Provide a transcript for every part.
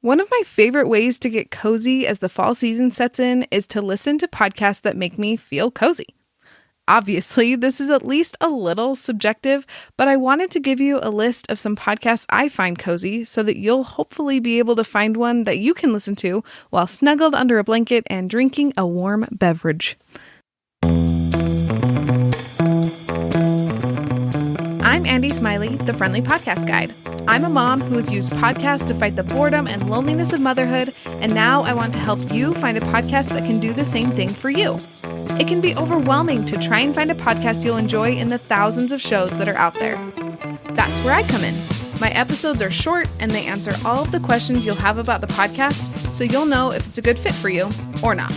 One of my favorite ways to get cozy as the fall season sets in is to listen to podcasts that make me feel cozy. Obviously, this is at least a little subjective, but I wanted to give you a list of some podcasts I find cozy so that you'll hopefully be able to find one that you can listen to while snuggled under a blanket and drinking a warm beverage. I'm Andy Smiley, the Friendly Podcast Guide. I'm a mom who has used podcasts to fight the boredom and loneliness of motherhood, and now I want to help you find a podcast that can do the same thing for you. It can be overwhelming to try and find a podcast you'll enjoy in the thousands of shows that are out there. That's where I come in. My episodes are short and they answer all of the questions you'll have about the podcast, so you'll know if it's a good fit for you or not.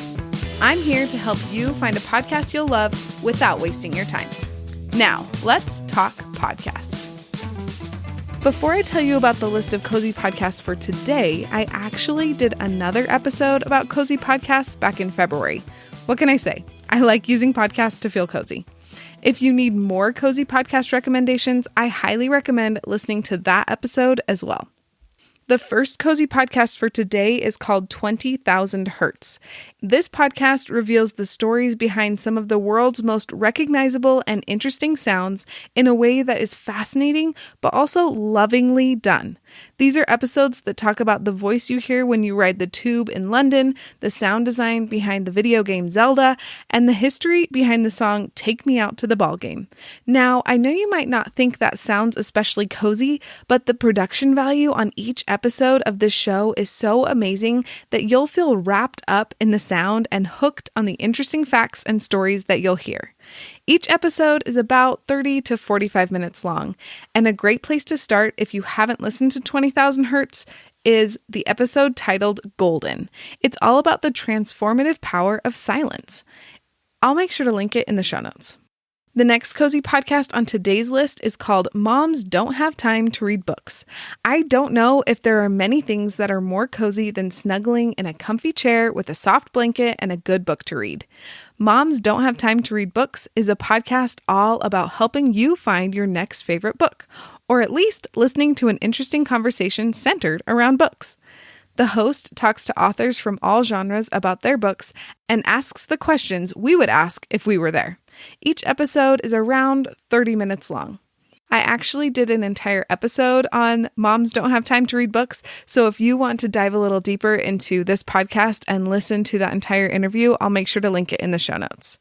I'm here to help you find a podcast you'll love without wasting your time. Now, let's talk podcasts. Before I tell you about the list of cozy podcasts for today, I actually did another episode about cozy podcasts back in February. What can I say? I like using podcasts to feel cozy. If you need more cozy podcast recommendations, I highly recommend listening to that episode as well. The first cozy podcast for today is called 20,000 Hertz. This podcast reveals the stories behind some of the world's most recognizable and interesting sounds in a way that is fascinating, but also lovingly done. These are episodes that talk about the voice you hear when you ride the tube in London, the sound design behind the video game Zelda, and the history behind the song Take Me Out to the Ball Game. Now, I know you might not think that sounds especially cozy, but the production value on each episode of this show is so amazing that you'll feel wrapped up in the sound and hooked on the interesting facts and stories that you'll hear. Each episode is about 30 to 45 minutes long, and a great place to start if you haven't listened to 20,000 Hertz is the episode titled Golden. It's all about the transformative power of silence. I'll make sure to link it in the show notes. The next cozy podcast on today's list is called Moms Don't Have Time to Read Books. I don't know if there are many things that are more cozy than snuggling in a comfy chair with a soft blanket and a good book to read. Moms Don't Have Time to Read Books is a podcast all about helping you find your next favorite book, or at least listening to an interesting conversation centered around books. The host talks to authors from all genres about their books and asks the questions we would ask if we were there. Each episode is around 30 minutes long. I actually did an entire episode on Moms Don't Have Time to Read Books, so if you want to dive a little deeper into this podcast and listen to that entire interview, I'll make sure to link it in the show notes.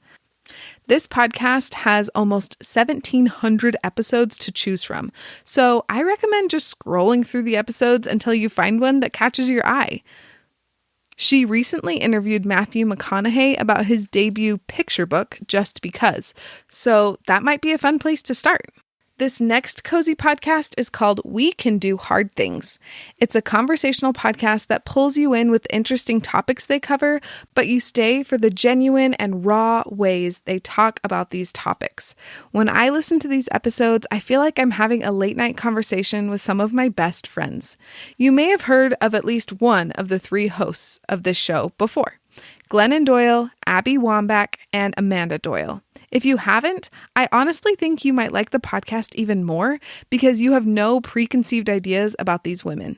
This podcast has almost 1,700 episodes to choose from, so I recommend just scrolling through the episodes until you find one that catches your eye. She recently interviewed Matthew McConaughey about his debut picture book, Just Because, so that might be a fun place to start. This next cozy podcast is called We Can Do Hard Things. It's a conversational podcast that pulls you in with interesting topics they cover, but you stay for the genuine and raw ways they talk about these topics. When I listen to these episodes, I feel like I'm having a late night conversation with some of my best friends. You may have heard of at least one of the three hosts of this show before: Glennon Doyle, Abby Wambach, and Amanda Doyle. If you haven't, I honestly think you might like the podcast even more because you have no preconceived ideas about these women.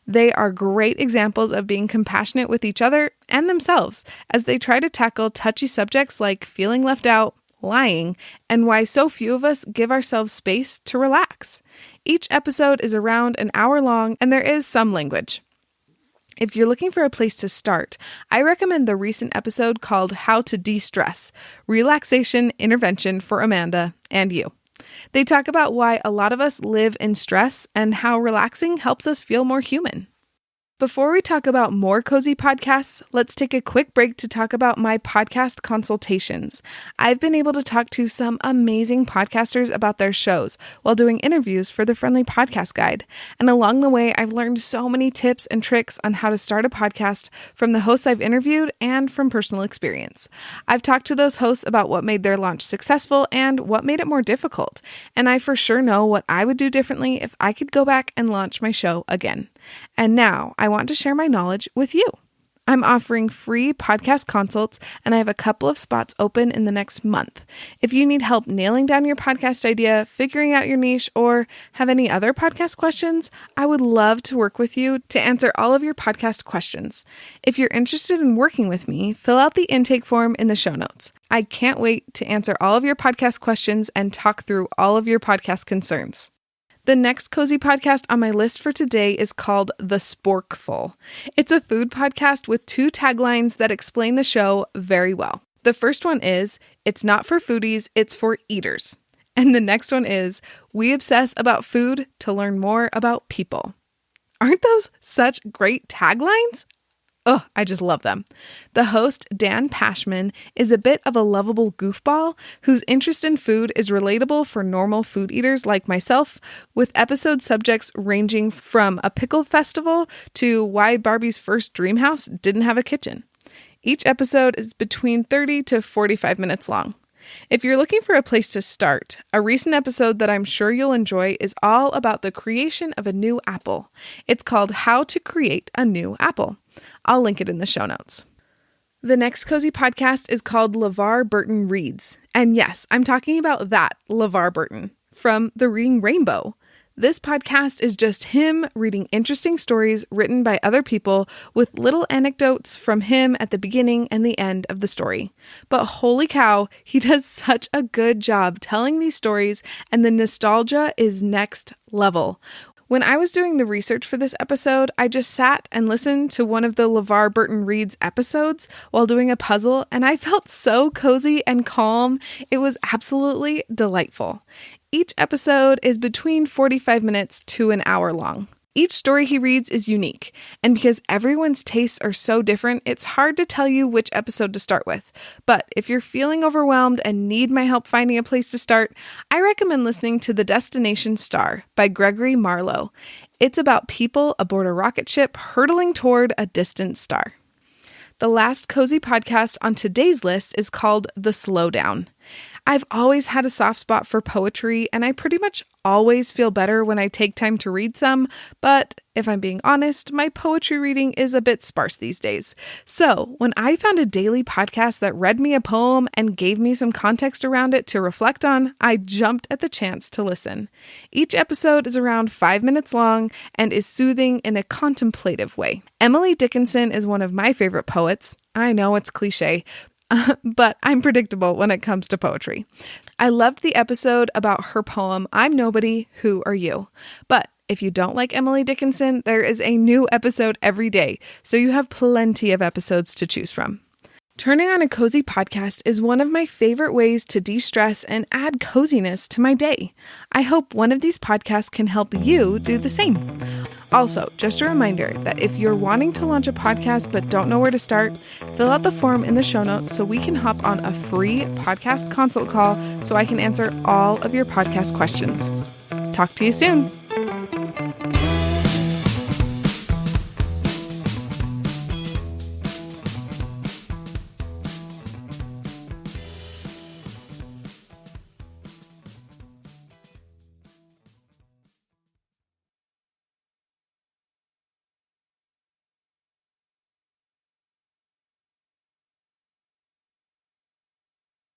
They are great examples of being compassionate with each other and themselves as they try to tackle touchy subjects like feeling left out, lying, and why so few of us give ourselves space to relax. Each episode is around an hour long and there is some language. If you're looking for a place to start, I recommend the recent episode called How to De-Stress, Relaxation Intervention for Amanda and You. They talk about why a lot of us live in stress and how relaxing helps us feel more human. Before we talk about more cozy podcasts, let's take a quick break to talk about my podcast consultations. I've been able to talk to some amazing podcasters about their shows while doing interviews for the Friendly Podcast Guide. And along the way, I've learned so many tips and tricks on how to start a podcast from the hosts I've interviewed and from personal experience. I've talked to those hosts about what made their launch successful and what made it more difficult. And I for sure know what I would do differently if I could go back and launch my show again. And now I want to share my knowledge with you. I'm offering free podcast consults, and I have a couple of spots open in the next month. If you need help nailing down your podcast idea, figuring out your niche, or have any other podcast questions, I would love to work with you to answer all of your podcast questions. If you're interested in working with me, fill out the intake form in the show notes. I can't wait to answer all of your podcast questions and talk through all of your podcast concerns. The next cozy podcast on my list for today is called The Sporkful. It's a food podcast with 2 taglines that explain the show very well. The first one is, "It's not for foodies, it's for eaters." And the next one is, "We obsess about food to learn more about people." Aren't those such great taglines? Oh, I just love them. The host, Dan Pashman, is a bit of a lovable goofball whose interest in food is relatable for normal food eaters like myself, with episode subjects ranging from a pickle festival to why Barbie's first dream house didn't have a kitchen. Each episode is between 30 to 45 minutes long. If you're looking for a place to start, a recent episode that I'm sure you'll enjoy is all about the creation of a new apple. It's called How to Create a New Apple. I'll link it in the show notes. The next cozy podcast is called LeVar Burton Reads. And yes, I'm talking about that LeVar Burton from The Reading Rainbow. This podcast is just him reading interesting stories written by other people with little anecdotes from him at the beginning and the end of the story. But holy cow, he does such a good job telling these stories, and the nostalgia is next level. When I was doing the research for this episode, I just sat and listened to one of the LeVar Burton Reads episodes while doing a puzzle, and I felt so cozy and calm. It was absolutely delightful. Each episode is between 45 minutes to an hour long. Each story he reads is unique, and because everyone's tastes are so different, it's hard to tell you which episode to start with. But if you're feeling overwhelmed and need my help finding a place to start, I recommend listening to The Destination Star by Gregory Marlowe. It's about people aboard a rocket ship hurtling toward a distant star. The last cozy podcast on today's list is called The Slowdown. I've always had a soft spot for poetry, and I pretty much always feel better when I take time to read some, but if I'm being honest, my poetry reading is a bit sparse these days. So when I found a daily podcast that read me a poem and gave me some context around it to reflect on, I jumped at the chance to listen. Each episode is around 5 minutes long and is soothing in a contemplative way. Emily Dickinson is one of my favorite poets. I know it's cliche, but I'm predictable when it comes to poetry. I loved the episode about her poem, "I'm Nobody, Who Are You?" But if you don't like Emily Dickinson, there is a new episode every day, so you have plenty of episodes to choose from. Turning on a cozy podcast is one of my favorite ways to de-stress and add coziness to my day. I hope one of these podcasts can help you do the same. Also, just a reminder that if you're wanting to launch a podcast but don't know where to start, fill out the form in the show notes so we can hop on a free podcast consult call so I can answer all of your podcast questions. Talk to you soon.